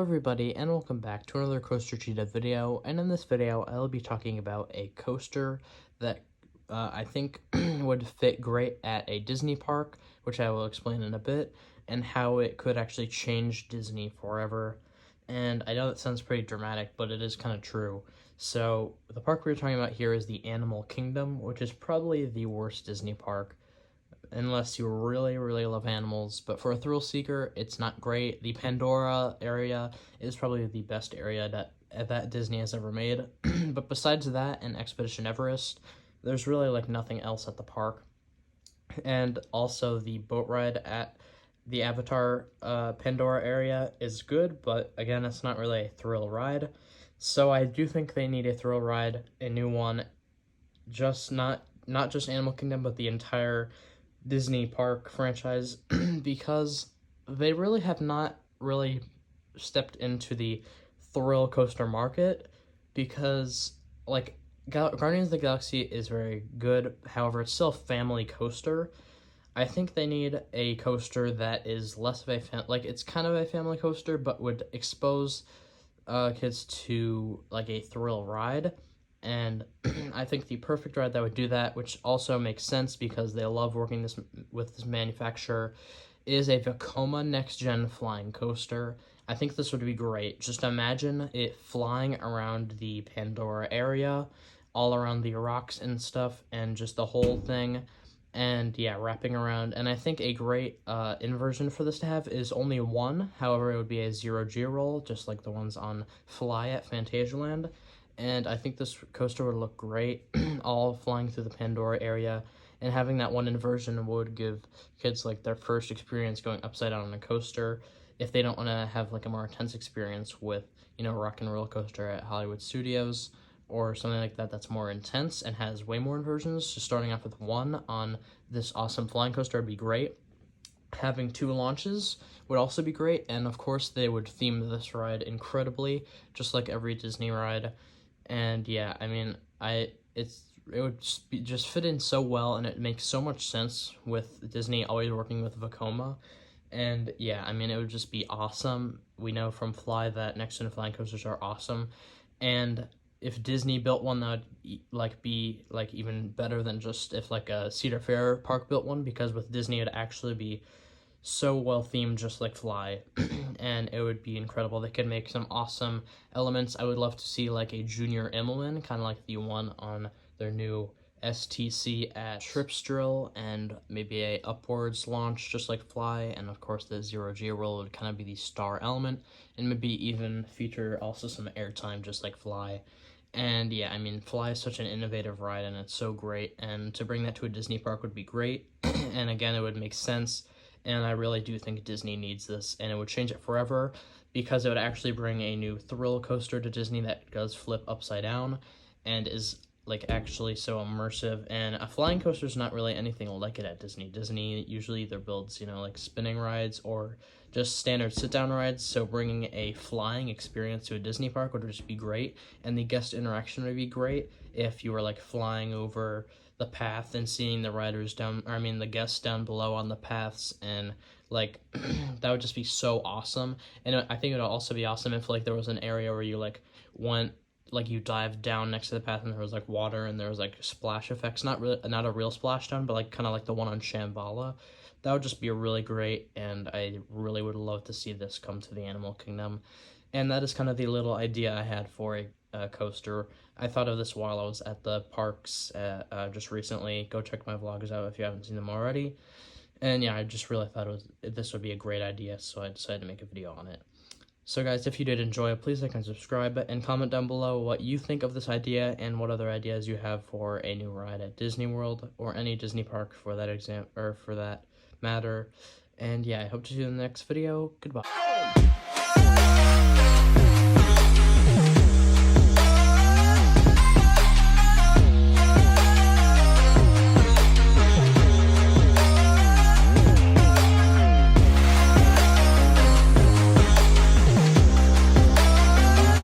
everybody, and welcome back to another Coaster Cheetah video, and in this video I'll be talking about a coaster that I think would fit great at a Disney park, which I will explain in a bit, and how it could actually change Disney forever. And I know that sounds pretty dramatic, but it is kind of true. So the park we're talking about here is the Animal Kingdom, which is probably the worst Disney park unless you really love animals. But for a thrill seeker, it's not great. The Pandora area is probably the best area that Disney has ever made. But besides that and Expedition Everest, there's really like nothing else at the park. And also the boat ride at the Avatar Pandora area is good, but again, it's not really a thrill ride. So I do think they need a thrill ride, a new one, just not just Animal Kingdom, but the entire Disney park franchise, because they really have not really stepped into the thrill coaster market, because like Guardians of the Galaxy is very good, however it's still a family coaster. I think they need a coaster that is less of a it's kind of a family coaster, but would expose kids to like a thrill ride. And I think the perfect ride that would do that, which also makes sense because they love working with this manufacturer, is a Vekoma Next Gen flying coaster. I think this would be great. Just imagine it flying around the Pandora area, all around the rocks and stuff, and just the whole thing. And yeah, wrapping around. And I think a great inversion for this to have is only one. However, it would be a 0G roll, just like the ones on Fly at Fantasialand. And I think this coaster would look great, all flying through the Pandora area, and having that one inversion would give kids like their first experience going upside down on a coaster, if they don't want to have like a more intense experience with, Rock and Roller Coaster at Hollywood Studios, or something like that that's more intense and has way more inversions. Just starting off with one on this awesome flying coaster would be great. Having two launches would also be great, and of course they would theme this ride incredibly, just like every Disney ride. And yeah, I mean, it would just fit in so well, and it makes so much sense with Disney always working with Vekoma. And yeah, I mean, it would just be awesome. We know from Fly that next gen flying coasters are awesome, and if Disney built one, that would be even better than just if like a Cedar Fair park built one, because with Disney it'd actually be so well themed, just like Fly. And it would be incredible. They could make some awesome elements. I would love to see like a Junior Immelman, kind of like the one on their new STC at Tripsdrill, and maybe a upwards launch just like Fly, and of course the 0G roll would kind of be the star element, and maybe even feature also some airtime just like Fly. And yeah, I mean, Fly is such an innovative ride, and it's so great, and to bring that to a Disney park would be great. And again, it would make sense. And I really do think Disney needs this, and it would change it forever, because it would actually bring a new thrill coaster to Disney that does flip upside down and is like actually so immersive. And a flying coaster is not really anything like it at Disney. Disney usually either builds, like spinning rides or just standard sit-down rides, so bringing a flying experience to a Disney park would just be great, and the guest interaction would be great if you were like flying over the path and seeing the the guests down below on the paths, and like that would just be so awesome. And I think it would also be awesome if like there was an area where you you dived down next to the path and there was like water and there was like splash effects, not a real splashdown, but like kind of like the one on Shambhala. That would just be really great, and I really would love to see this come to the Animal Kingdom. And that is kind of the little idea I had for a coaster. I thought of this while I was at the parks just recently. Go check my vlogs out if you haven't seen them already. And yeah, I just really thought this would be a great idea, so I decided to make a video on it. So guys, if you did enjoy it, please like and subscribe, and comment down below what you think of this idea and what other ideas you have for a new ride at Disney World or any Disney park for that matter. And yeah, I hope to see you in the next video. Goodbye.